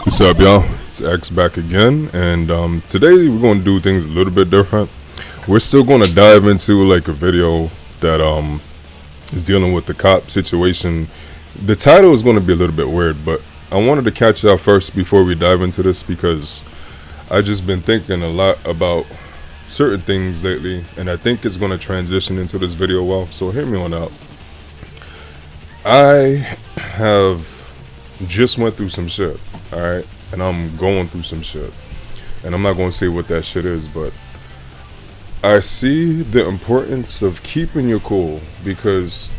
What's up, y'all? It's X back again, and today we're going to do things a little bit different. We're still going to dive into like a video that is dealing with the cop situation. The title is going to be a little bit weird, but I wanted to catch y'all first before we dive into this because I just been thinking a lot about certain things lately, and I think it's going to transition into this video well. So hear me on out. I have just went through some shit, all right, and I'm going through some shit, and I'm not going to say what that shit is, but I see the importance of keeping your cool, because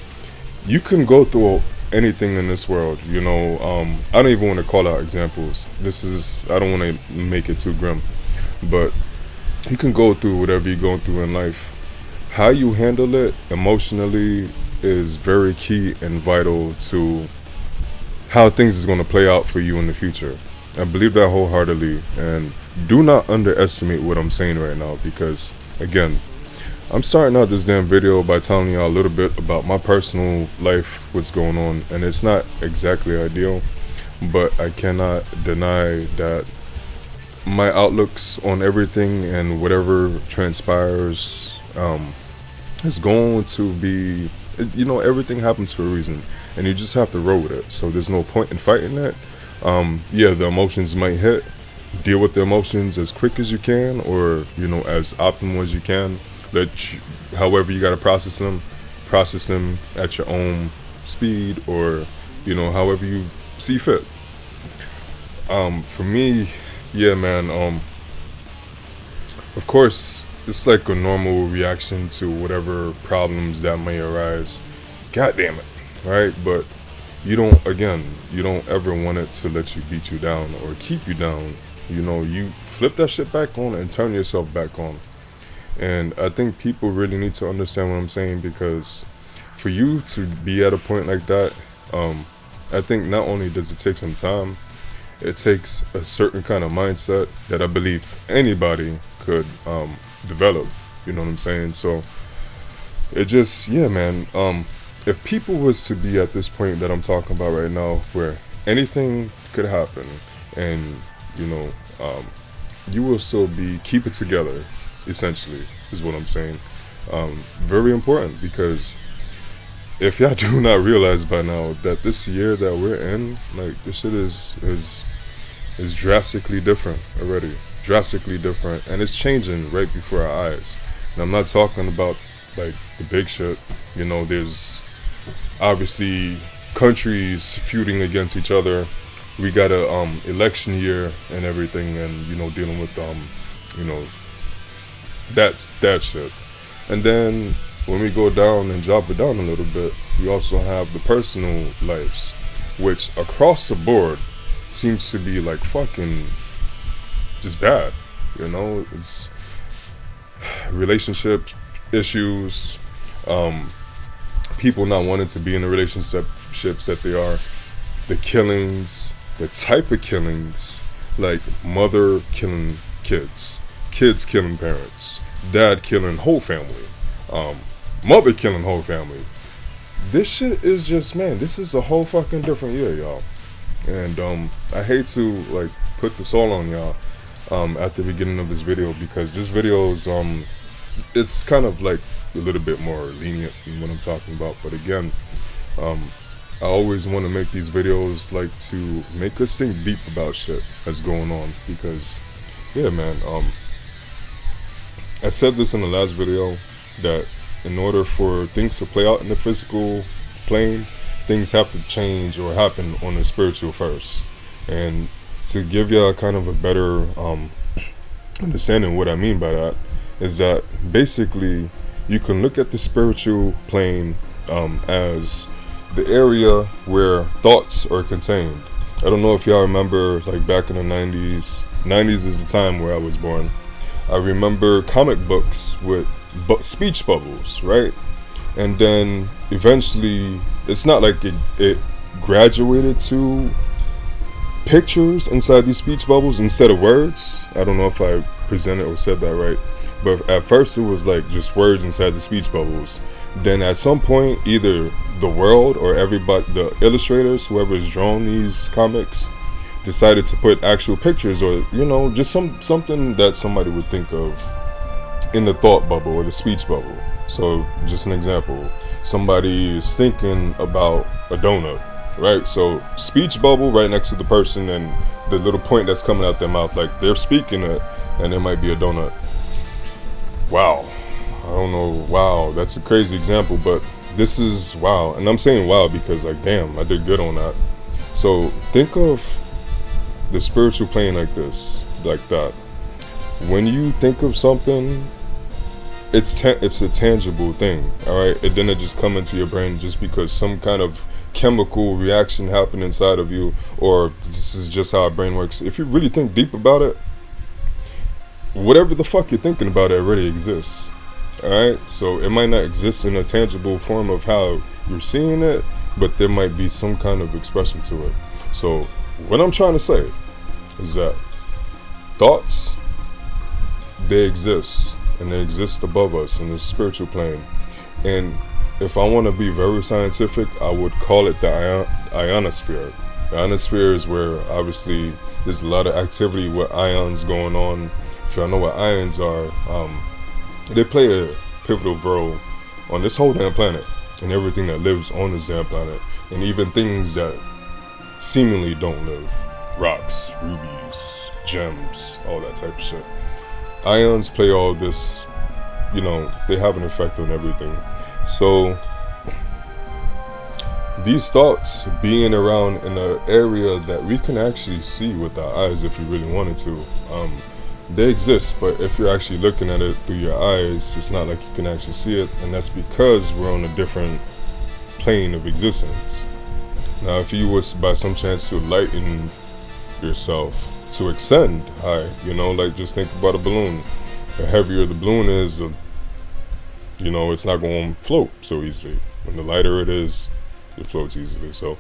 you can go through anything in this world, you know. I don't even want to call out examples. I don't want to make it too grim, but you can go through whatever you're going through in life. How you handle it emotionally is very key and vital to how things is going to play out for you in the future. I believe that wholeheartedly, and do not underestimate what I'm saying right now, because again, I'm starting out this damn video by telling y'all a little bit about my personal life, what's going on, and it's not exactly ideal, but I cannot deny that my outlooks on everything and whatever transpires is going to be, you know, everything happens for a reason, and you just have to roll with it. So there's no point in fighting that. Yeah, the emotions might hit. Deal with the emotions as quick as you can, or, you know, as optimal as you can. However you gotta process them at your own speed, or, you know, however you see fit. For me, yeah, man, of course, it's like a normal reaction to whatever problems that may arise. God damn it, right? But you don't ever want it to let you beat you down or keep you down. You know, you flip that shit back on and turn yourself back on. And I think people really need to understand what I'm saying, because for you to be at a point like that, I think not only does it take some time, it takes a certain kind of mindset that I believe anybody could develop. You know what I'm saying? So it just, yeah, man, if people was to be at this point that I'm talking about right now, where anything could happen, and, you know, you will still keep it together, essentially, is what I'm saying. Very important, because if y'all do not realize by now that this year that we're in, like, this shit is drastically different already. Drastically different, and it's changing right before our eyes. And I'm not talking about like the big shit. You know, there's obviously countries feuding against each other. We got a election year and everything, and, you know, dealing with you know, that shit. And then when we go down and drop it down a little bit, we also have the personal lives, which across the board seems to be like fucking just bad. You know, it's relationship issues, people not wanting to be in the relationships that they are, the killings, the type of killings, like mother killing kids, kids killing parents, dad killing whole family, mother killing whole family. This shit is just, man, this is a whole fucking different year, y'all. And I hate to like put this all on y'all at the beginning of this video, because this video is it's kind of like a little bit more lenient in what I'm talking about. But again, I always want to make these videos like to make us think deep about shit that's going on, because yeah, man, I said this in the last video, that in order for things to play out in the physical plane, things have to change or happen on the spiritual first. And to give y'all kind of a better understanding what I mean by that, is that basically you can look at the spiritual plane as the area where thoughts are contained. I don't know if y'all remember, like back in the 90s. 90s is the time where I was born. I remember comic books with speech bubbles, right? And then eventually, it's not like it graduated to pictures inside these speech bubbles instead of words. I don't know if I presented or said that right, but at first it was like just words inside the speech bubbles. Then at some point, either the world or everybody, the illustrators, whoever's drawn these comics, decided to put actual pictures, or you know, just something that somebody would think of in the thought bubble or the speech bubble. So just an example, somebody is thinking about a donut, right? So speech bubble right next to the person, and the little point that's coming out their mouth, like they're speaking it, and it might be a donut. Wow, I don't know, wow, that's a crazy example, but this is wow. And I'm saying wow because, like, damn, I did good on that. So think of the spiritual plane like this, like that. When you think of something, it's a tangible thing, all right? And then it just come into your brain just because some kind of chemical reaction happened inside of you, or this is just how our brain works. If you really think deep about it, whatever the fuck you're thinking about, it already exists, all right? So it might not exist in a tangible form of how you're seeing it, but there might be some kind of expression to it. So what I'm trying to say is that thoughts, they exist, and they exist above us in the spiritual plane. And if I want to be very scientific, I would call it the ionosphere. The ionosphere is where obviously there's a lot of activity with ions going on. If y'all know what ions are, they play a pivotal role on this whole damn planet and everything that lives on this damn planet, and even things that seemingly don't live. Rocks, rubies, gems, all that type of shit. Ions play all this, you know, they have an effect on everything. So these thoughts being around in an area that we can actually see with our eyes if you really wanted to, they exist. But if you're actually looking at it through your eyes, it's not like you can actually see it, and that's because we're on a different plane of existence. Now if you was by some chance to lighten yourself, to ascend high, you know, like just think about a balloon. The heavier the balloon is, you know, it's not going to float so easily. When the lighter it is, it floats easily. So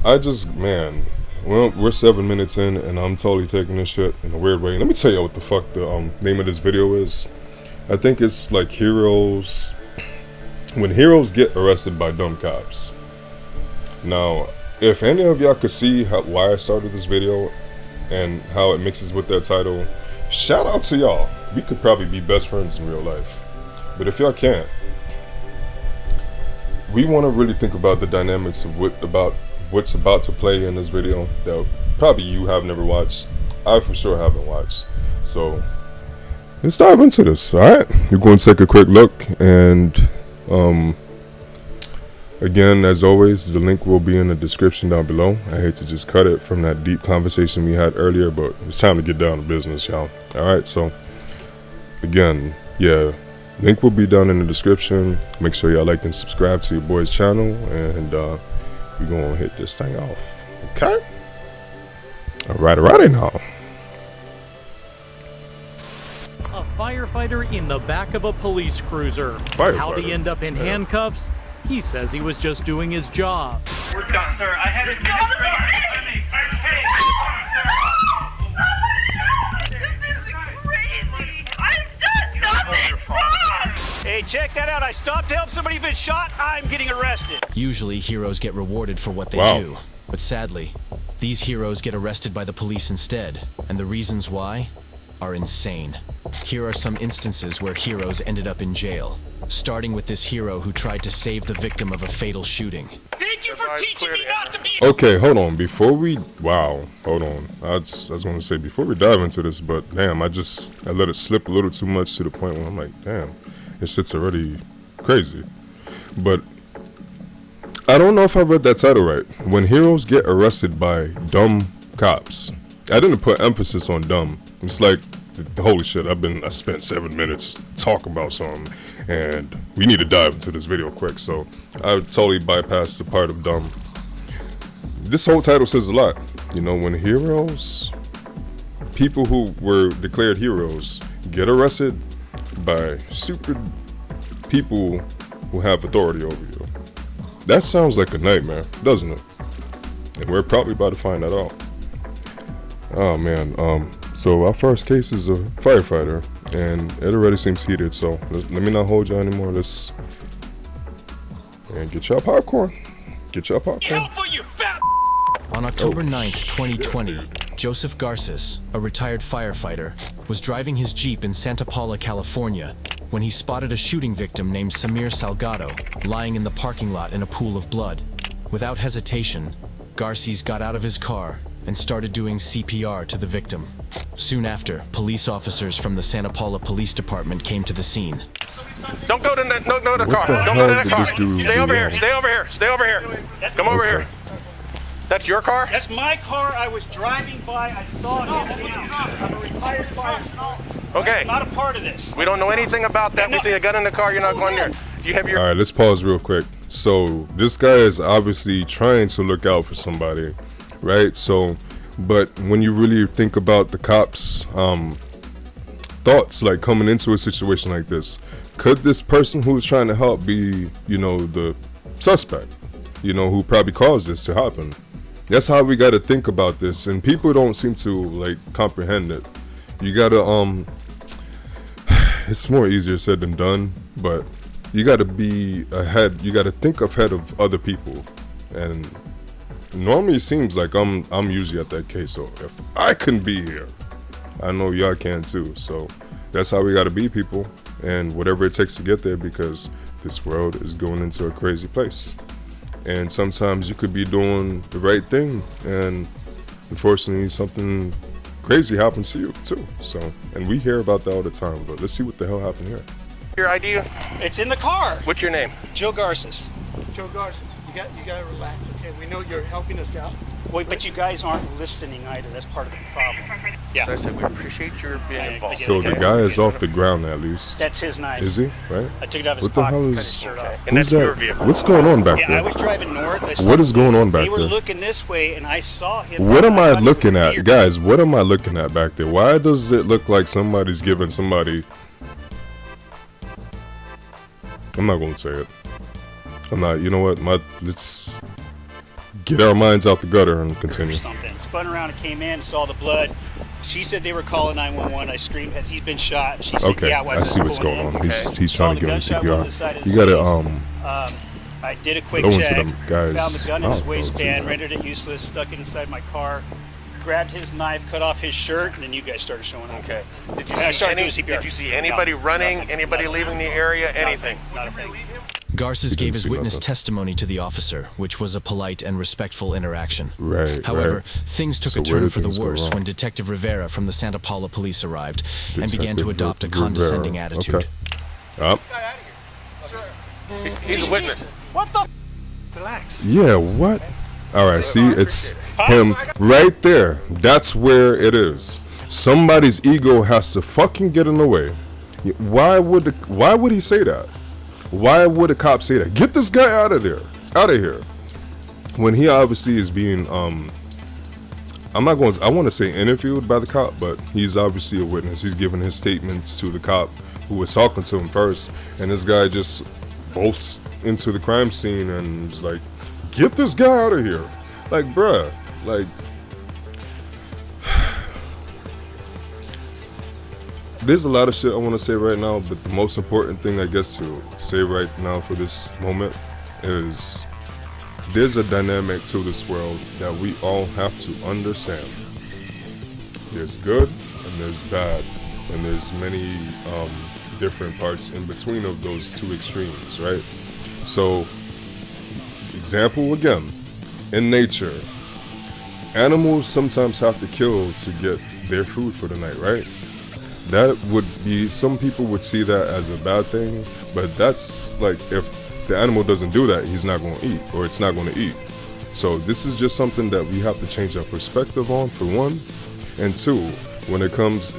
I just, man, well, we're 7 minutes in and I'm totally taking this shit in a weird way. Let me tell you what the fuck the name of this video is. I think it's like heroes, when heroes get arrested by dumb cops. Now if any of y'all could see why I started this video and how it mixes with that title, shout out to y'all. We could probably be best friends in real life. But if y'all can't, we want to really think about the dynamics of what's about to play in this video that probably you have never watched. I for sure haven't watched. So let's dive into this. Alright, we're going to take a quick look, and again, as always, the link will be in the description down below. I hate to just cut it from that deep conversation we had earlier, but it's time to get down to business, y'all. Alright, so again, yeah, link will be down in the description. Make sure y'all like and subscribe to your boy's channel, and we're gonna hit this thing off. Okay? Alrighty now. A firefighter in the back of a police cruiser. How'd he end up in handcuffs? He says he was just doing his job. We're done, sir. I had it. Hey, check that out. I stopped to help somebody who's been shot. I'm getting arrested. Usually heroes get rewarded for what they do, but sadly, these heroes get arrested by the police instead, and the reasons why are insane. Here are some instances where heroes ended up in jail, starting with this hero who tried to save the victim of a fatal shooting. Thank you for teaching me not to be. Okay, hold on. Before we, hold on. I was going to say before we dive into this, but damn, I let it slip a little too much to the point where I'm like, damn, this shit's already crazy. But I don't know if I read that title right. When heroes get arrested by dumb cops. I didn't put emphasis on dumb. It's like, holy shit, I spent 7 minutes talking about something, and we need to dive into this video quick, so I totally bypassed the part of dumb. This whole title says a lot. You know, when heroes, people who were declared heroes, get arrested by stupid people who have authority over you. That sounds like a nightmare, doesn't it? And we're probably about to find that out. Oh man, so our first case is a firefighter, and it already seems heated, so let me not hold you anymore. Let's get y'all popcorn. Get y'all popcorn. Helpful, you fat. On October 9th, 2020, Joseph Garces, a retired firefighter, was driving his Jeep in Santa Paula, California, when he spotted a shooting victim named Samir Salgado lying in the parking lot in a pool of blood. Without hesitation, Garces got out of his car and started doing CPR to the victim. Soon after, police officers from the Santa Paula Police Department came to the scene. Don't go to the car. Don't go to the car. Stay over here. Stay over here. Stay over here. Come over here. That's your car? That's my car. I was driving by. I saw him. I'm a retired firefighter. Okay. I'm not a part of this. We don't know anything about that. We see a gun in the car. You're not going there. You have your. All right, let's pause real quick. So this guy is obviously trying to look out for somebody, right? So, but when you really think about the cops' thoughts, like coming into a situation like this, could this person who's trying to help be, you know, the suspect, you know, who probably caused this to happen? That's how we got to think about this, and people don't seem to like comprehend it. You gotta it's more easier said than done, but you gotta be ahead. You gotta think ahead of other people, and normally it seems like I'm usually at that case. So if I can be here, I know y'all can too. So that's how we gotta be, people, and whatever it takes to get there, because this world is going into a crazy place. And sometimes you could be doing the right thing, and unfortunately something crazy happens to you too. So, and we hear about that all the time, but let's see what the hell happened here. Your ID? It's in the car. What's your name? Joe Garces. Joe Garces, you gotta relax, okay? We know you're helping us out. Wait, but you guys aren't listening either. That's part of the problem. Yeah. So I said we appreciate your being involved. So the guy is off the ground at least. That's his knife. Is he? Right? I took it out of his What the pocket. hell cut is? his shirt off. And Who's that's your that? vehicle. What's going on back Yeah, there? I was driving north. What is going on back They were there? looking this way, and I saw him. What am I thought he was looking a at, deer. guys? What am I looking at back there? Why does it look like somebody's giving somebody? I'm not gonna say it. I'm not. You know what? Let's get our minds out the gutter and continue. Something spun around and came in, saw the blood. She said they were calling 911. I screamed, "Has he been shot?" She said, Okay, "Yeah, I see what's going on. He's Saw trying to the give him gunshot wound on the side CPR. of You his gotta face. I did a quick go into check. them guys' Found the gun in his mouth, though, waistband, too. rendered it useless, stuck it inside my car. Grabbed his knife, cut off his shirt, and then you guys started showing up. Okay. Did you And I see started any? doing CPR. Did you see anybody No, running? nothing, Anybody nothing. leaving the area? Anything? Not a thing. Garces He gave didn't his see witness nothing. testimony to the officer, which was a polite and respectful interaction. Right. However, right. things took So a where turn did for the things go worse wrong? when Detective Rivera from the Santa Paula Police arrived and began to Detective adopt a Rivera. condescending attitude. Okay. Up. He's a witness. What the? Yeah, what? All right, see, it's him right there. That's where it is. Somebody's ego has to fucking get in the way. Why would he say that? Why would a cop say that? Get this guy out of there, out of here. When he obviously is being, I want to say interviewed by the cop, but he's obviously a witness. He's giving his statements to the cop who was talking to him first, and this guy just bolts into the crime scene and is like, get this guy out of here. Like, bruh, like, there's a lot of shit I want to say right now, but the most important thing I guess to say right now for this moment is there's a dynamic to this world that we all have to understand. There's good and there's bad, and there's many different parts in between of those two extremes, right? So, example again, in nature, animals sometimes have to kill to get their food for the night, right? That would be, some people would see that as a bad thing, but that's like, if the animal doesn't do that, he's not going to eat, or it's not going to eat. So this is just something that we have to change our perspective on, for one. And two, when it comes,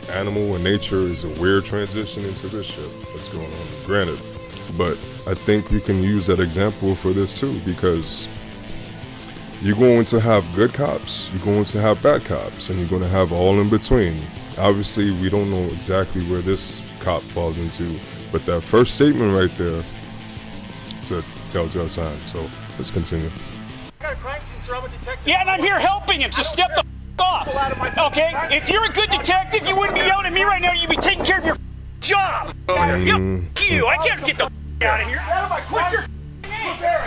animal and nature is a weird transition into this shit that's going on, granted. But I think we can use that example for this too, because you're going to have good cops, you're going to have bad cops, and you're going to have all in between. Obviously, we don't know exactly where this cop falls into, but that first statement right there, it's a telltale sign. So let's continue. Yeah, and I'm here helping him, so step the off. Okay? If you're a good detective, you wouldn't be yelling at me right now. You'd be taking care of your job. You, I can't get the out of here. Quit your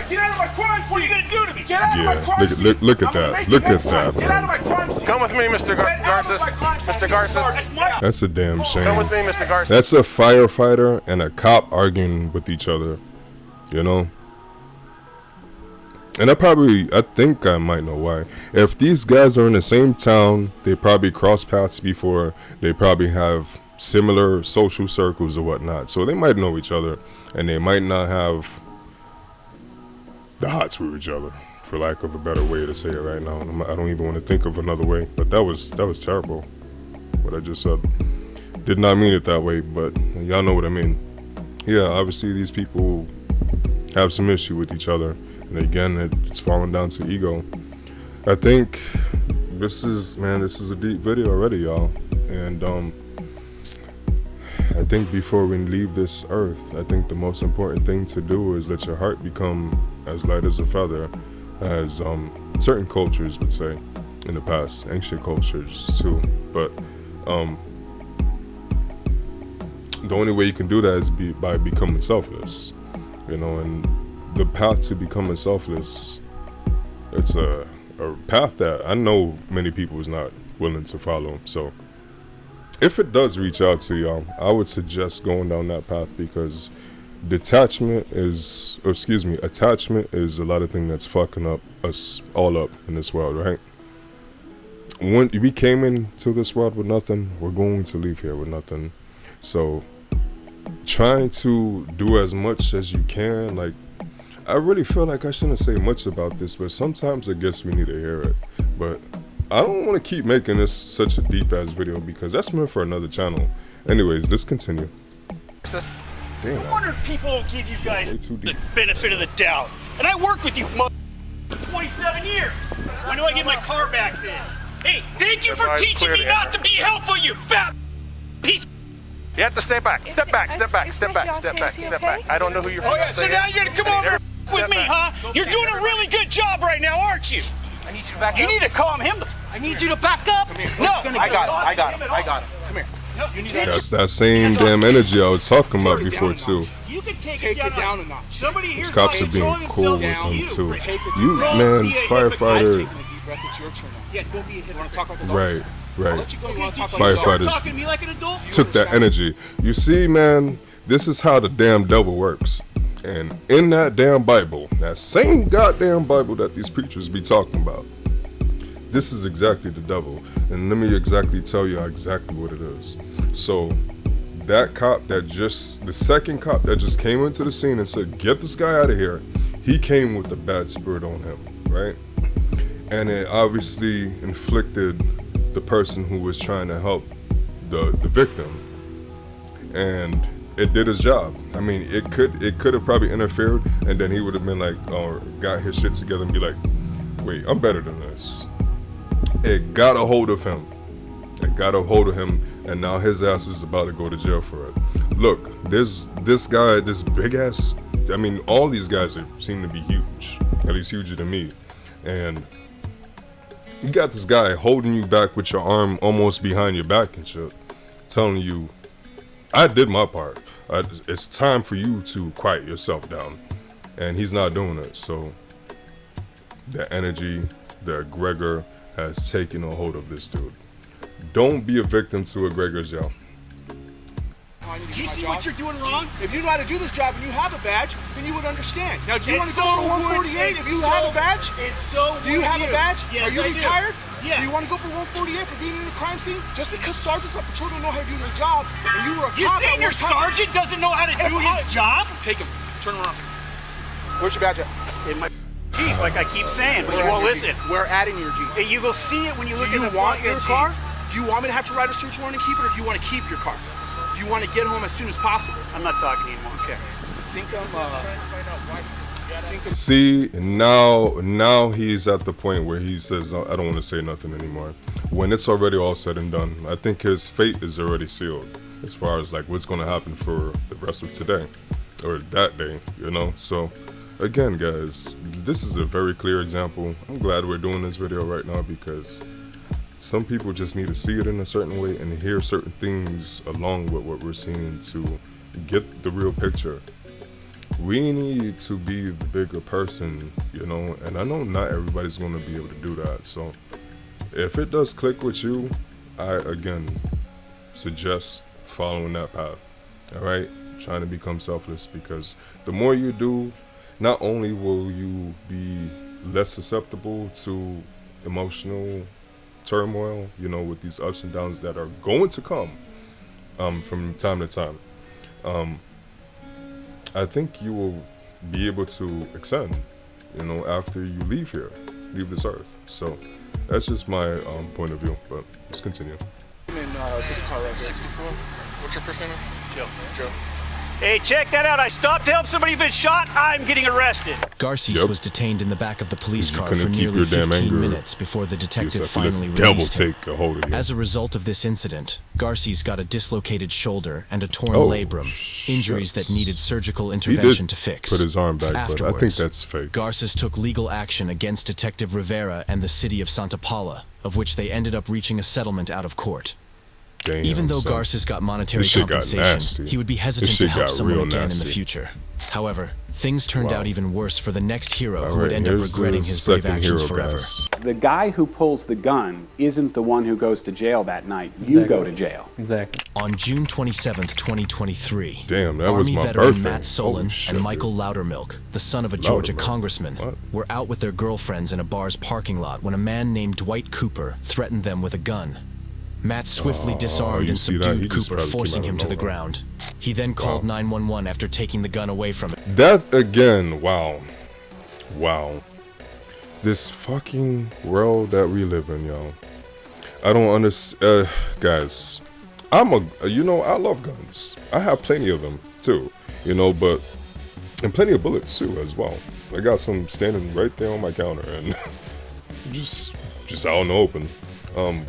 Get out of my crime scene! What are you gonna do to me? Get out of my crime scene! Look at that. Look at that. Get out of my crime scene! Come with me, Mr. Garces. Mr. Garces. That's a damn shame. Come with me, Mr. Garces. That's a firefighter and a cop arguing with each other, you know? And I think I might know why. If these guys are in the same town, they probably cross paths before. They probably have similar social circles or whatnot. So they might know each other, and they might not have the hots for each other, for lack of a better way to say it right now. I don't even want to think of another way, but that was terrible, what I just said. Did not mean it that way, but y'all know what I mean. Yeah, obviously these people have some issue with each other. And again, it's falling down to ego. I think this is a deep video already, y'all. And I think before we leave this earth, I think the most important thing to do is let your heart become as light as a feather, as certain cultures would say in the past, ancient cultures too. But the only way you can do that is by becoming selfless, you know. And the path to becoming selfless, it's a path that I know many people is not willing to follow. So if it does reach out to y'all, I would suggest going down that path, because attachment is a lot of things that's fucking up us all up in this world, right? When we came into this world with nothing, we're going to leave here with nothing. So trying to do as much as you can, like, I really feel like I shouldn't say much about this, but sometimes I guess we need to hear it. But I don't want to keep making this such a deep ass video, because that's meant for another channel. Anyways, let's continue. Damn. I wonder if people will give you guys the benefit of the doubt. And I worked with you for 27 years. When do I get my car back then? Hey, thank you for teaching me not to be helpful, you fat piece. You have to step back. Step back. Step back. Step back. Step back. Step back. I don't know who you're. Oh yeah, so now you're gonna come over with me, huh? You're doing a really good job right now, aren't you? I need you to back up. You need to calm him. I need you to back up. No, I got him. Come here. No, you need to. That's that same damn energy I was talking about before too. You can take it down a notch. Somebody here. These cops are being cool with them too. You man, firefighter. Right. Firefighters took that energy. You see, man, this is how the damn devil works. And in that damn Bible, that same goddamn Bible that these preachers be talking about, this is exactly the devil. And let me exactly tell you exactly what it is. So that cop the second cop that just came into the scene and said, get this guy out of here, he came with the bad spirit on him, right? And it obviously inflicted the person who was trying to help the victim, and it did his job. I mean, it could have probably interfered, and then he would have been like, or got his shit together and be like, wait, I'm better than this. It got a hold of him. And now his ass is about to go to jail for it. Look, this guy, this big ass, I mean, all these guys seem to be huge, at least huger than me, and you got this guy holding you back with your arm almost behind your back and shit, telling you, I did my part. It's time for you to quiet yourself down. And he's not doing it. So the energy, the egregor has taken a hold of this dude. Don't be a victim to egregors, y'all. Do you see what you're doing wrong? If you know how to do this job and you have a badge, then you would understand. Now, do you want to go for 148 if you have a badge? It's so Do you have a badge? Yes, Are you I retired? Do. Yes. Do you want to go for 148 for being in a crime scene? Just because sergeants on patrol don't know how to do their job, and you were a You cop saying your sergeant doesn't know how to do his job? Take him. Turn around. Where's your badge at? In my Jeep, like I keep saying, but you won't listen. We're adding your Jeep. Hey, you will see it when you look at the want front your car? Do you want me to have to write a search warrant and keep it, or do you want to keep your car? Do you want to get home as soon as possible? I'm not talking anymore. Okay. See, now he's at the point where he says, I don't want to say nothing anymore. When it's already all said and done, I think his fate is already sealed as far as like what's going to happen for the rest of today or that day, you know? So again, guys, this is a very clear example. I'm glad we're doing this video right now, because some people just need to see it in a certain way and hear certain things along with what we're seeing to get the real picture. we need to be the bigger person, you know, and I know not everybody's going to be able to do that. So if it does click with you, I again suggest following that path. All right, trying to become selfless, because the more you do, not only will you be less susceptible to emotional turmoil, you know, with these ups and downs that are going to come from time to time, I think you will be able to extend, you know, after you leave this earth. So that's just my point of view, but let's continue. 64. What's your first name? Joe. Hey, check that out. I stopped to help somebody who's been shot. I'm getting arrested. Garces was detained in the back of the police car for nearly 15 minutes before the detective finally released him. As a result of this incident, Garces got a dislocated shoulder and a torn labrum, injuries that needed surgical intervention to fix. Put his arm back, Afterwards, but I think that's fake. Garces took legal action against Detective Rivera and the city of Santa Paula, of which they ended up reaching a settlement out of court. Damn, even though Garces got monetary compensation, he would be hesitant to help someone again in the future. However, things turned out even worse for the next hero who would end up regretting his brave actions forever. The guy who pulls the gun isn't the one who goes to jail that night. You go to jail. Exactly. On June 27th, 2023, Damn, that Army was my veteran birthday. Matt Solon and Michael Loudermilk, the son of a Georgia congressman, were out with their girlfriends in a bar's parking lot when a man named Dwight Cooper threatened them with a gun. Matt swiftly disarmed and subdued Cooper, forcing him to the ground. He then called 911 after taking the gun away from him. That again, wow. This fucking world that we live in, y'all. I don't understand, guys. I love guns. I have plenty of them too, you know, and plenty of bullets too as well. I got some standing right there on my counter and just out in the open.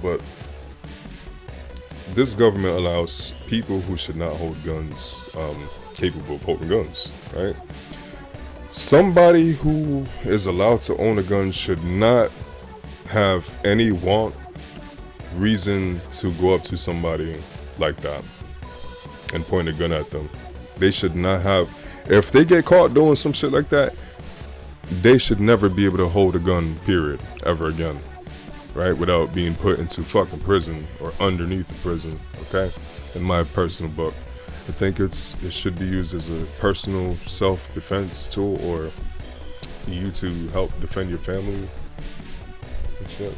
But this government allows people who should not hold guns capable of holding guns, right? Somebody who is allowed to own a gun should not have any reason to go up to somebody like that and point a gun at them. They should not have, if they get caught doing some shit like that, they should never be able to hold a gun, period, ever again. Right, without being put into fucking prison or underneath the prison, okay? In my personal book, I think it should be used as a personal self-defense tool, or you to help defend your family and shit.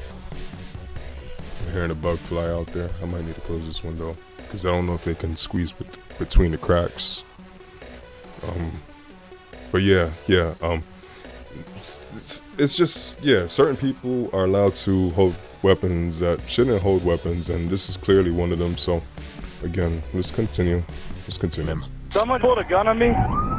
I'm hearing a bug fly out there. I might need to close this window because I don't know if they can squeeze between the cracks. But yeah. It's just, certain people are allowed to hold weapons that shouldn't hold weapons, and this is clearly one of them. So, again, let's continue. Someone pulled a gun on me.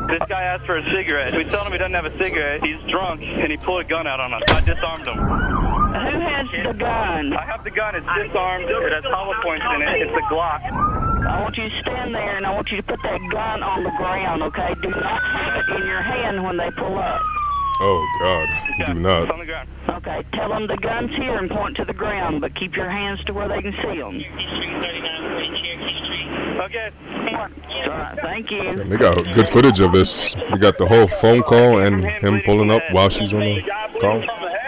This guy asked for a cigarette. We told him he doesn't have a cigarette. He's drunk, and he pulled a gun out on us. I disarmed him. Who has the gun? I have the gun. It's disarmed. It has hollow points in it. It's a Glock. I want you to stand there, and I want you to put that gun on the ground, okay? Do not have it in your hand when they pull up. Oh, God. Do not. It's on the ground. Okay, tell them the gun's here and point to the ground, but keep your hands to where they can see them. Okay. All right, thank you. And they got good footage of this. We got the whole phone call and him pulling up while she's on the call.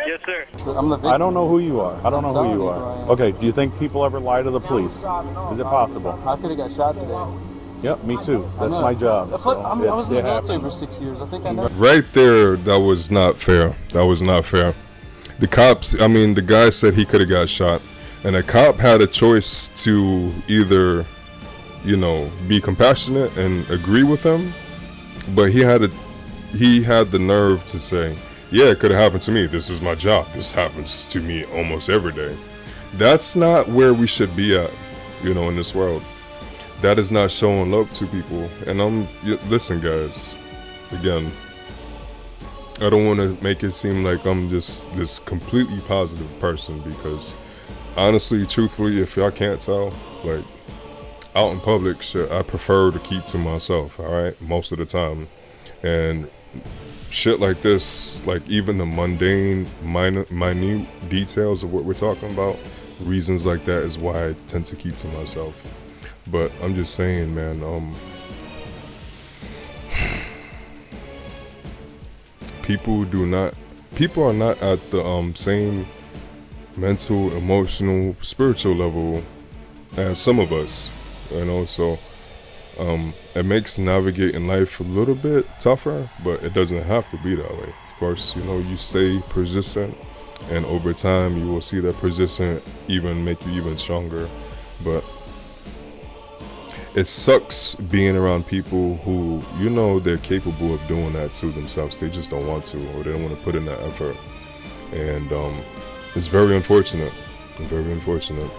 Yes, sir. I don't know who you are. Okay, do you think people ever lie to the police? Is it possible? I could have got shot today. Yep, me too. That's my job. I was in the military for 6 years. I think I know. Right there, that was not fair. The cops, the guy said he could have got shot, and the cop had a choice to either, be compassionate and agree with him, but he had the nerve to say, yeah, it could have happened to me. This is my job. This happens to me almost every day. That's not where we should be at, in this world. That is not showing love to people. And listen, guys, again, I don't want to make it seem like I'm just this completely positive person, because honestly, truthfully, if y'all can't tell, like, out in public, shit, I prefer to keep to myself, all right, most of the time. And shit like this, like even the mundane, minute details of what we're talking about, reasons like that is why I tend to keep to myself. But I'm just saying, man, people are not at the same mental, emotional, spiritual level as some of us, you know. So it makes navigating life a little bit tougher, but it doesn't have to be that way. Of course, you know, you stay persistent, and over time you will see that persistent even make you even stronger. But it sucks being around people who, you know, they're capable of doing that to themselves. They just don't want to, or they don't want to put in that effort. And it's very unfortunate. Very unfortunate.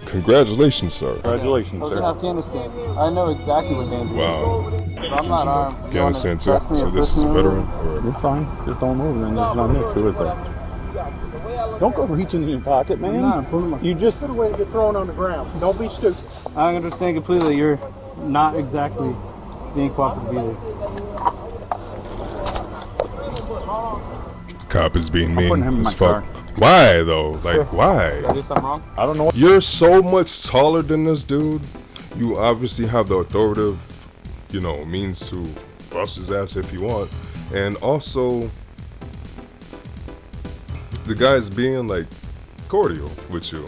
Congratulations, sir. Congratulations, I was sir. in Afghanistan. I know exactly what danger is. Wow. I'm not armed. Afghanistan too. So this is a veteran. Or... You're fine. Just don't move, and there's not next to it there. Don't go reaching in your pocket, man. You just Good way to get thrown on the ground. Don't be stupid. I understand completely. You're not exactly being cooperative either. Cop is being mean him in as my fuck. Why though? Like why? Did I do something wrong? I don't know. You're so much taller than this dude. You obviously have the authoritative, you know, means to bust his ass if you want. And also, the guy's being like cordial with you.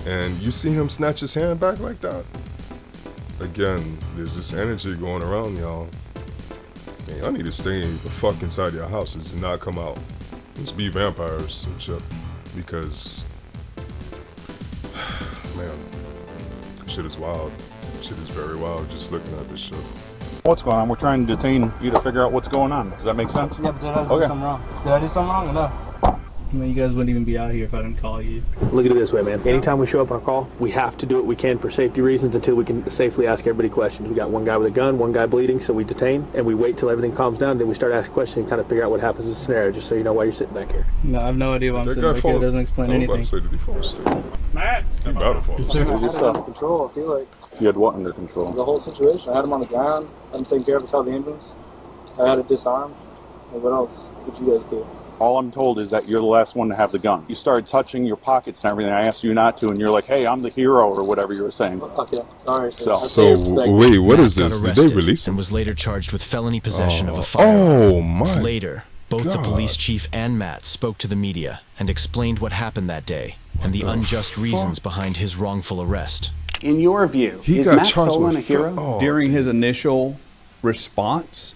And you see him snatch his hand back like that. Again, there's this energy going around, y'all. Man, y'all need to stay the fuck inside your houses and not come out. Just be vampires and shit. Because, man, shit is wild. Shit is very wild just looking at this shit. What's going on? We're trying to detain you to figure out what's going on. Does that make sense? Yeah, but did I do something wrong? Did I do something wrong or no? I mean, you guys wouldn't even be out here if I didn't call you. Look at it this way, man. Anytime we show up on a call, we have to do what we can for safety reasons until we can safely ask everybody questions. We got one guy with a gun, one guy bleeding, so we detain, and we wait till everything calms down, then we start asking questions and kind of figure out what happens in the scenario, just so you know why you're sitting back here. No, I have no idea why I'm sitting back here. It doesn't explain anything. Matt! You about to fall asleep. I had it under control, I feel like. You had what under control? The whole situation. I had him on the ground. I'm taking care of us, all the ambulance. I had it disarmed. And what else did you guys do? All I'm told is that you're the last one to have the gun. You started touching your pockets and everything. I asked you not to, and you're like, hey, I'm the hero, or whatever you were saying. Okay, sorry. So wait, what is this? Did they release him? And was later charged with felony possession of a firearm. Oh my Later, both God. the police chief and Matt spoke to the media and explained what happened that day and the unjust reasons behind his wrongful arrest. In your view, is Matt Solon a hero? During his initial response,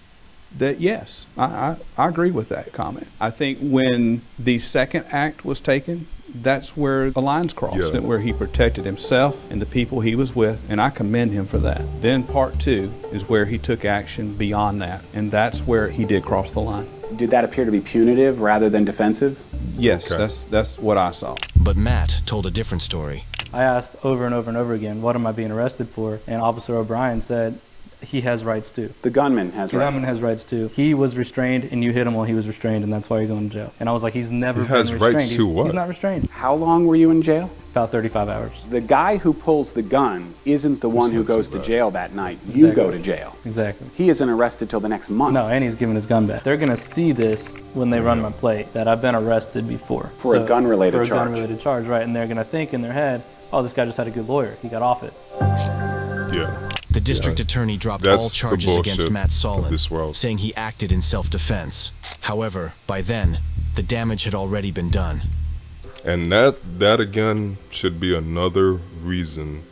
that yes, I agree with that comment. I think when the second act was taken, that's where the lines crossed, and where he protected himself and the people he was with, and I commend him for that. Then part two is where he took action beyond that, and that's where he did cross the line. Did that appear to be punitive rather than defensive? Yes, that's what I saw. But Matt told a different story. I asked over and over and over again, what am I being arrested for? And Officer O'Brien said, he has rights too. The gunman has rights. The gunman has rights too. He was restrained, and you hit him while he was restrained, and that's why you're going to jail. And I was like, he's never been restrained. He has rights to what? He's not restrained. How long were you in jail? About 35 hours. The guy who pulls the gun isn't the one who goes to jail that night. You go to jail. Exactly. He isn't arrested till the next month. No, and he's giving his gun back. They're going to see this when they run my plate, that I've been arrested before. For a gun-related charge. For a gun-related charge, right. And they're going to think in their head, oh, this guy just had a good lawyer. He got off it. Yeah. The district attorney dropped all charges against Matt Solon, saying he acted in self-defense. However, by then, the damage had already been done. And that again should be another reason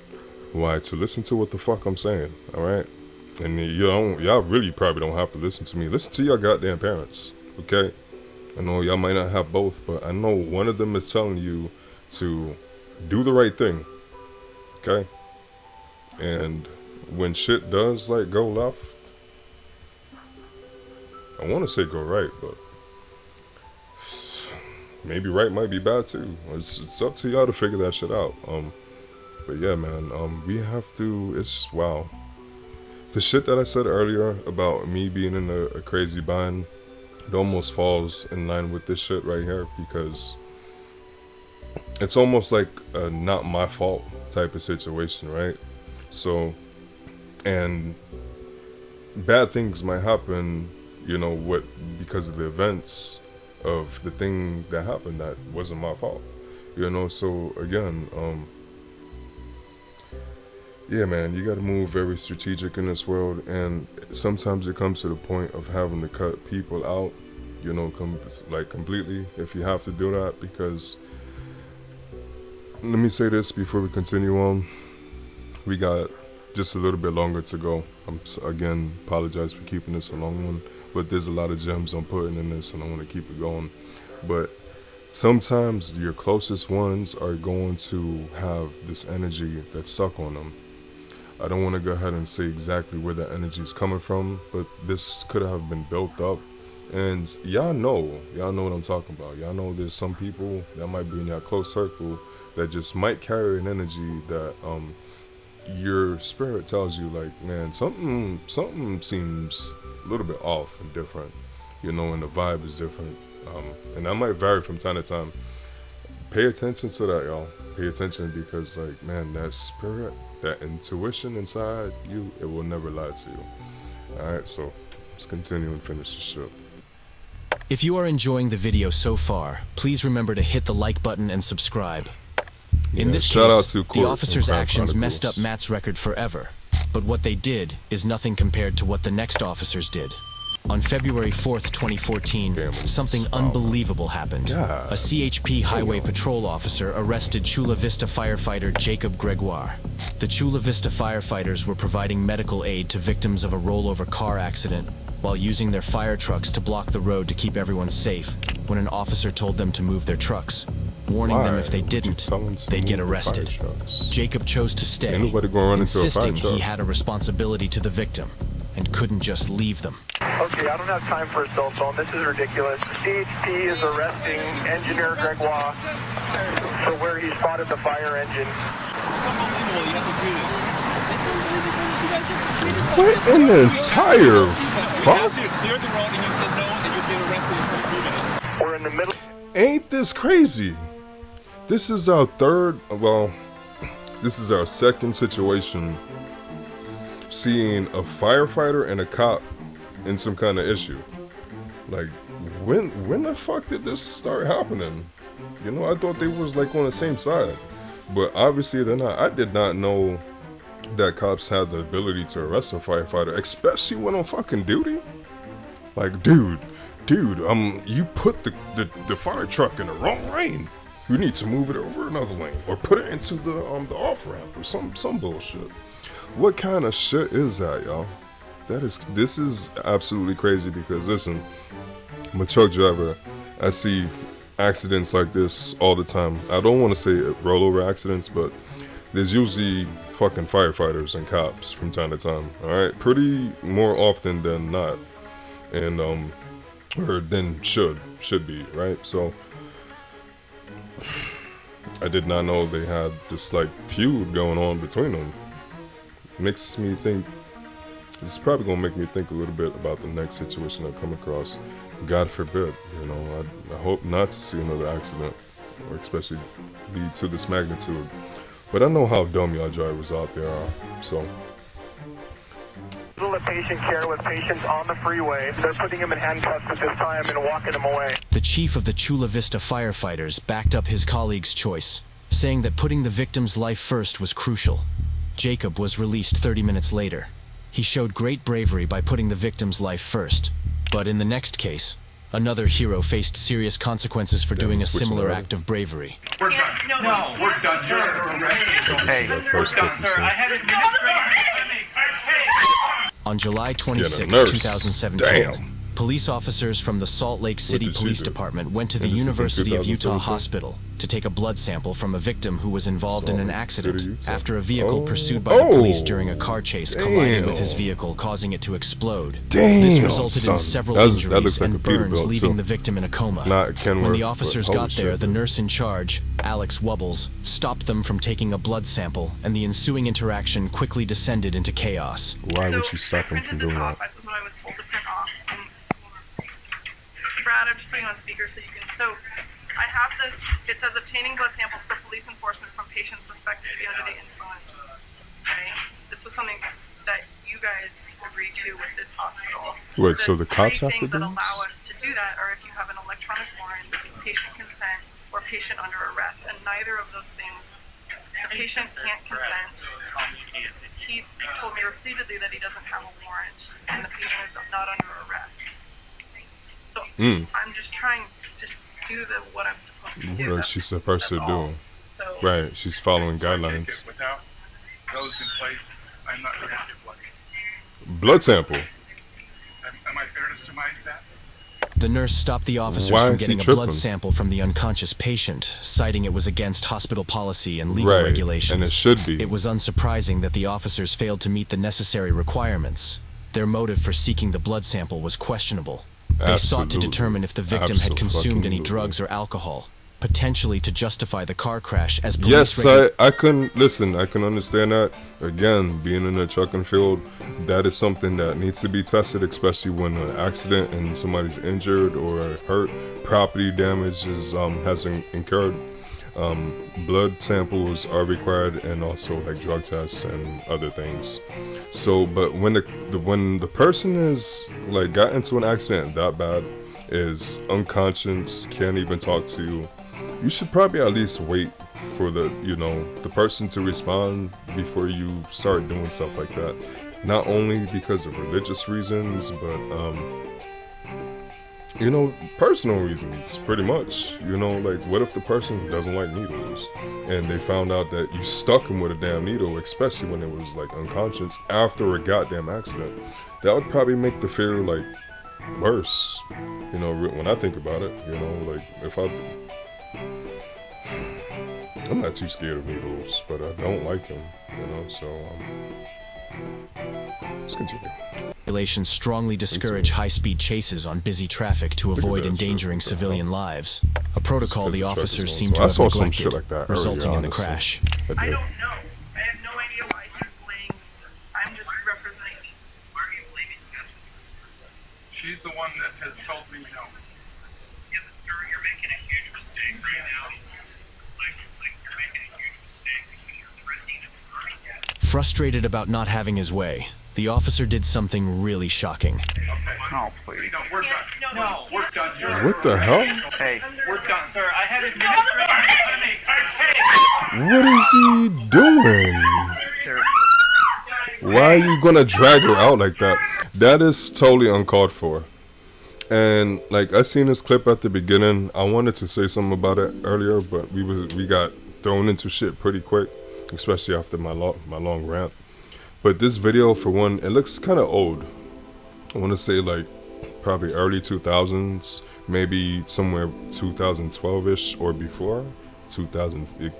why to listen to what the fuck I'm saying, all right? And y'all really probably don't have to listen to me. Listen to your goddamn parents, okay? I know y'all might not have both, but I know one of them is telling you to do the right thing, okay? And when shit does like go left, I want to say go right, but maybe right might be bad too. It's up to y'all to figure that shit out. But yeah, man, we have to. It's wow. The shit that I said earlier about me being in a crazy bind, it almost falls in line with this shit right here, because it's almost like a not my fault type of situation, right? So, and bad things might happen, you know, because of the events of the thing that happened that wasn't my fault, you know. So again, yeah, man, you got to move very strategic in this world, and sometimes it comes to the point of having to cut people out you know, completely if you have to do that, because let me say this before we continue on. We got just a little bit longer to go. Again, apologize for keeping this a long one, but there's a lot of gems I'm putting in this and I want to keep it going. But sometimes your closest ones are going to have this energy that's stuck on them. I don't want to go ahead and say exactly where the energy is coming from, but this could have been built up. And y'all know what I'm talking about. Y'all know there's some people that might be in that close circle that just might carry an energy that your spirit tells you, like, man, something seems a little bit off and different, you know, and the vibe is different. And that might vary from time to time. Pay attention to that, y'all. Pay attention, because, like, man, that spirit, that intuition inside you, it will never lie to you. Alright, so let's continue and finish the shit. If you are enjoying the video so far, please remember to hit the like button and subscribe. In this case, the officer's actions messed up Matt's record forever, but what they did is nothing compared to what the next officers did. On February 4th, 2014, something unbelievable happened. A CHP highway patrol officer arrested Chula Vista firefighter Jacob Gregoire. The Chula Vista firefighters were providing medical aid to victims of a rollover car accident while using their fire trucks to block the road to keep everyone safe when an officer told them to move their trucks, warning them if they didn't, they'd get arrested. Jacob chose to stay, insisting he had a responsibility to the victim and couldn't just leave them. Okay, I don't have time for a cell phone. This is ridiculous. CHP is arresting Engineer Gregoire for where he spotted the fire engine. It's unbelievable. You have to do this. It's unbelievable. You guys have to do this. What in the entire fuck? We asked you to clear the road and you said no, and you're being arrested for moving it. We're in the middle. Ain't this crazy? This is our this is our second situation seeing a firefighter and a cop in some kind of issue. Like, when the fuck did this start happening? You know, I thought they was like on the same side, but obviously they're not. I did not know that cops had the ability to arrest a firefighter, especially when on fucking duty. Like, dude, you put the fire truck in the wrong lane. You need to move it over another lane, or put it into the off ramp, or some bullshit. What kind of shit is that, y'all? This is absolutely crazy, because listen, I'm a truck driver. I see accidents like this all the time. I don't want to say rollover accidents, but there's usually fucking firefighters and cops from time to time. All right, pretty more often than not, and or than should be, right? So I did not know they had this like feud going on between them. Makes me think. This is probably gonna make me think a little bit about the next situation I come across. God forbid, you know. I hope not to see another accident, or especially be to this magnitude. But I know how dumb y'all drivers out there are. So. Of patient care with patients on the freeway. They're putting him in handcuffs at this time and walking him away. The chief of the Chula Vista firefighters backed up his colleague's choice, saying that putting the victim's life first was crucial. Jacob was released 30 minutes later. He showed great bravery by putting the victim's life first. But in the next case, another hero faced serious consequences for doing a similar act of bravery. We're done. No, we're done. Hey, we're done, sir. I had On July 26, 2017, police officers from the Salt Lake City Police Department went to the University of Utah Hospital to take a blood sample from a victim who was involved in an accident after a vehicle pursued by the police during a car chase collided with his vehicle, causing it to explode. This resulted in several injuries and burns, leaving the victim in a coma. When the officers got there, the nurse in charge, Alex Wubbles, stopped them from taking a blood sample, and the ensuing interaction quickly descended into chaos. Why would you stop him from doing that? Brad, I'm just putting on speaker so you can. So I have this. It says obtaining blood samples for police enforcement from patients suspected to be under the influence. Okay, this was something that you guys agreed to with this hospital. Wait, so the cops have to do this? That allow us to do that, or if you have an electronic warrant, patient consent, or patient under arrest, and neither of those things. The patient can't consent. He told me repeatedly that he doesn't have a warrant, and the patient is not under arrest. So I'm just trying to do what I'm supposed to do. What she's supposed to do. So, Right, she's following guidelines. Without those in place, I'm not going to give blood. Blood sample. Am I fair to surmise that? The nurse stopped the officers Why from is he getting a tripping? blood sample from the unconscious patient, citing it was against hospital policy and legal Right, regulations. and it should be. It was unsurprising that the officers failed to meet the necessary requirements. Their motive for seeking the blood sample was questionable. They sought to Absolutely. determine if the victim had consumed any drugs or alcohol, potentially to justify the car crash as police Yes, I can listen. I can understand that. Again, being in the trucking field, that is something that needs to be tested, especially when an accident and somebody's injured or hurt, property damage is has incurred. Blood samples are required, and also like drug tests and other things. So, but when the person is like got into an accident that bad, is unconscious, can't even talk to you, you should probably at least wait for the person to respond before you start doing stuff like that. Not only because of religious reasons, but personal reasons, pretty much. Like, what if the person doesn't like needles and they found out that you stuck him with a damn needle, especially when it was like unconscious after a goddamn accident? That would probably make the fear like worse, when I think about it. Like, if I'm not too scared of needles, but I don't like them, so let's continue. Regulations strongly discourage high-speed chases on busy traffic to avoid endangering civilian lives. A protocol the officers seem to have neglected, resulting in the crash. I don't know. I have no idea why she's blaming. I'm just representing me. Why are you blaming us? She's the one that has told me no. Yeah, but sir, you're making a huge mistake right now. You're making a huge mistake because you're threatening to hurt me. Frustrated about not having his way, the officer did something really shocking. No, please. No, we're done. No, we're done here. What the hell? Hey, we're done, sir. I had it. What is he doing? Why are you gonna drag her out like that? That is totally uncalled for. And like, I seen this clip at the beginning. I wanted to say something about it earlier, but we got thrown into shit pretty quick, especially after my long rant. But this video, for one, it looks kind of old. I want to say like probably early 2000s, maybe somewhere 2012ish or before,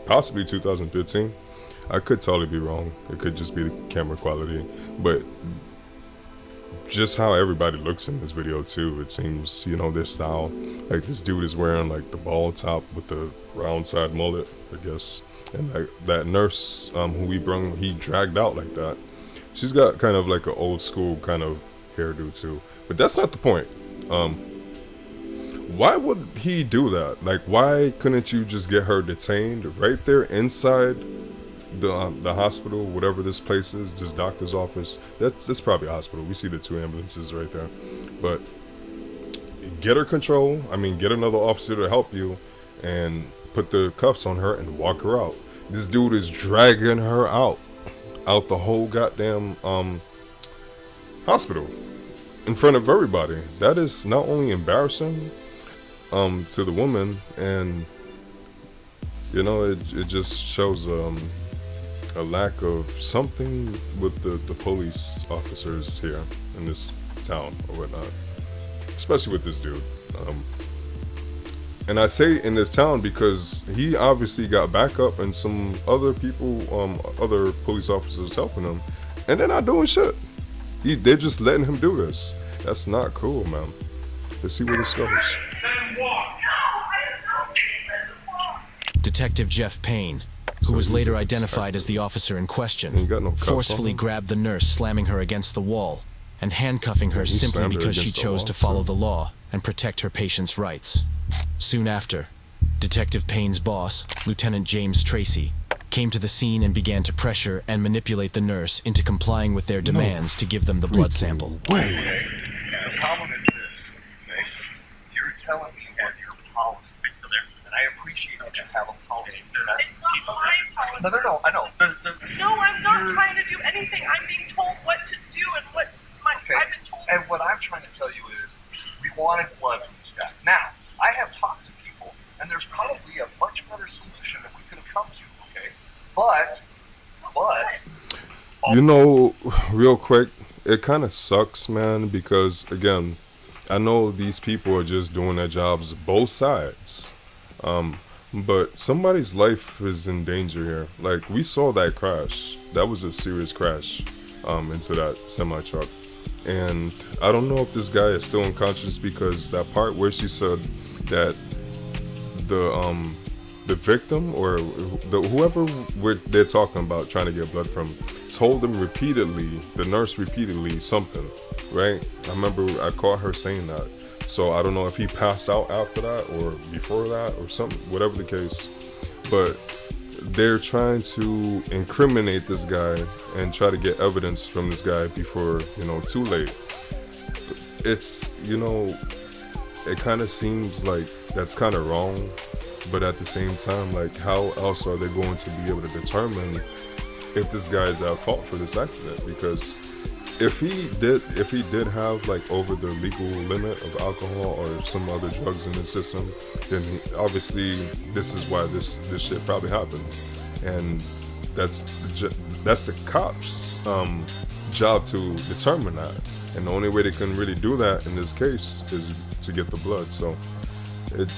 possibly 2015. I could totally be wrong. It could just be the camera quality, but just how everybody looks in this video too. It seems, their style. Like, this dude is wearing like the ball top with the round side mullet, I guess. And that nurse who he dragged out like that, she's got kind of like an old school kind of hairdo too. But that's not the point. Why would he do that? Like, why couldn't you just get her detained right there inside the hospital, whatever this place is, this doctor's office? That's probably a hospital. We see the 2 ambulances right there. But get her control. I mean, get another officer to help you and put the cuffs on her and walk her out. This dude is dragging her out the whole goddamn hospital in front of everybody. That is not only embarrassing to the woman, and it just shows a lack of something with the police officers here in this town or whatnot, especially with this dude. And I say in this town because he obviously got backup and some other people, other police officers helping him, and they're not doing shit. They're just letting him do this. That's not cool, man. Let's see where this goes. Detective Jeff Payne, who was later identified as the officer in question, forcefully grabbed the nurse, slamming her against the wall and handcuffing her simply because she chose to follow the law and protect her patient's rights. Soon after, Detective Payne's boss, Lieutenant James Tracy, came to the scene and began to pressure and manipulate the nurse into complying with their demands to give them the blood sample. The problem is this, okay? You're telling me what your policy is, and I appreciate that you have a policy. It's not my policy. No, I know. No, I'm not trying to do anything. I'm being told what to do and what I've been told. And what I'm trying to tell you is, we wanted blood from this But. You know, real quick, it kind of sucks, man, because, again, I know these people are just doing their jobs, both sides. But somebody's life is in danger here. Like, we saw that crash. That was a serious crash into that semi-truck. And I don't know if this guy is still unconscious, because that part where she said that the victim or whoever they're talking about trying to get blood from told them repeatedly, the nurse repeatedly something, right? I remember I caught her saying that. So I don't know if he passed out after that or before that or something, whatever the case. But they're trying to incriminate this guy and try to get evidence from this guy before, too late. It's, it kind of seems like that's kind of wrong. But at the same time, like, how else are they going to be able to determine if this guy is at fault for this accident? Because if he did have like over the legal limit of alcohol or some other drugs in the system, then obviously this is why this shit probably happened. And that's the cops' job to determine that. And the only way they can really do that in this case is to get the blood. So it's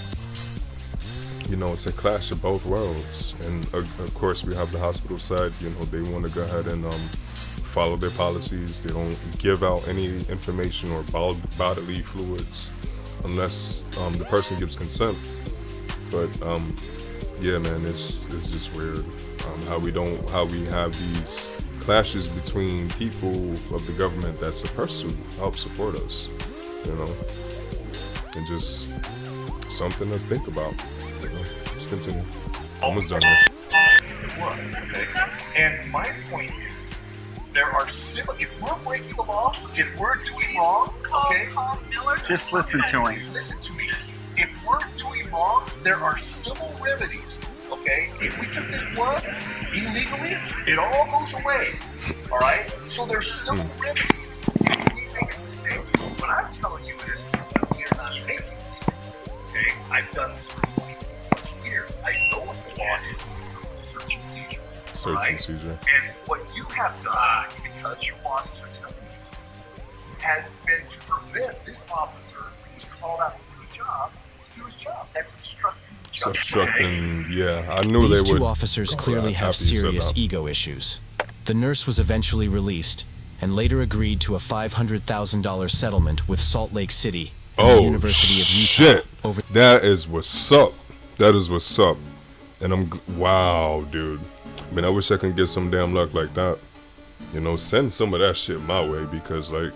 a clash of both worlds. And of course we have the hospital side, they want to go ahead and follow their policies. They don't give out any information or bodily fluids unless the person gives consent. But yeah, man, it's just weird how we have these clashes between people of the government that's supposed to help support us, and just something to think about. Just continue. Almost done here. Okay. And my point is, there are if we're breaking the law, if we're doing wrong, okay? Just listen to him. Listen to me. If we're doing wrong, there are civil remedies, okay? If we took this blood illegally, it all goes away, all right? So there's civil remedies. If we make a mistake, what I'm telling you is, we're not making mistakes, okay? I've done this for 20 years. I know what the law is. Search and seizure. Search and seizure. And what you have done, because your bosses are telling you, has been to prevent this officer who's called out to do his job, to do his job. That's obstructing, yeah. I knew These they would. two officers clearly have serious ego issues. The nurse was eventually released and later agreed to a $500,000 settlement with Salt Lake City and the University of Utah. Shit. That is what's up. That is what's up. And wow, dude. I mean, I wish I could get some damn luck like that. Send some of that shit my way, because like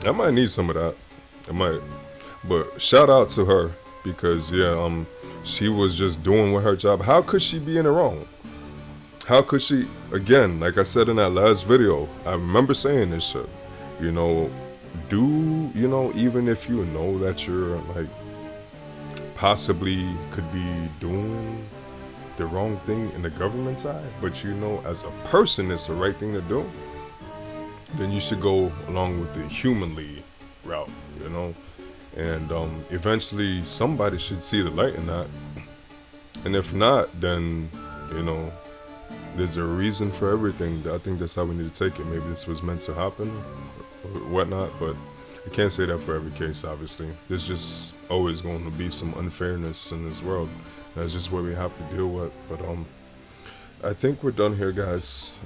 I might need some of that. I might. But shout out to her, because yeah, she was just doing with her job. How could she be in the wrong? How could she? Again, like I said in that last video, I remember saying this shit. Even if you know that you're like possibly could be doing the wrong thing in the government side, but as a person it's the right thing to do, then you should go along with the humanly route, and eventually somebody should see the light in that. And if not, then there's a reason for everything. I think that's how we need to take it. Maybe this was meant to happen or whatnot, but I can't say that for every case. Obviously there's just always going to be some unfairness in this world. That's just what we have to deal with. But I think we're done here, guys.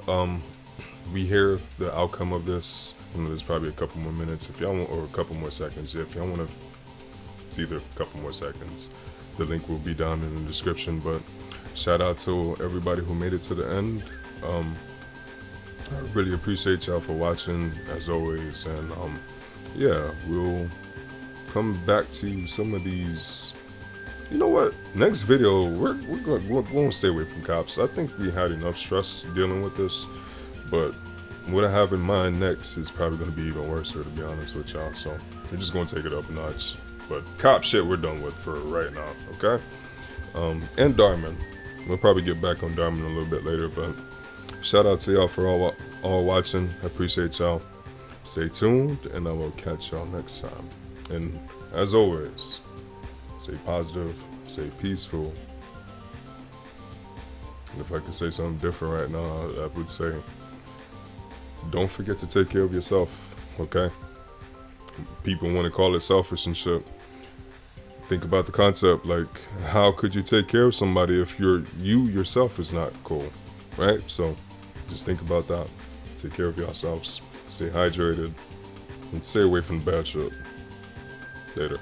We hear the outcome of this. There's probably a couple more minutes if y'all want, or a couple more seconds. Yeah, if y'all want to see the couple more seconds, the link will be down in the description. But shout out to everybody who made it to the end. I really appreciate y'all for watching, as always. And yeah, we'll come back to some of these. You know what? Next video, we're going to stay away from cops. I think we had enough stress dealing with this, but what I have in mind next is probably going to be even worse, to be honest with y'all. So we're just going to take it up a notch. But cop shit, we're done with for right now, okay? And Darman. We'll probably get back on Darman a little bit later, but shout out to y'all for all watching. I appreciate y'all. Stay tuned, and I will catch y'all next time. And as always, stay positive, stay peaceful, If I could say something different right now, I would say, don't forget to take care of yourself, okay? People want to call it selfish and shit. Think about the concept, like, how could you take care of somebody if you yourself is not cool, right? So, just think about that. Take care of yourselves, stay hydrated, and stay away from the bad shit. Later.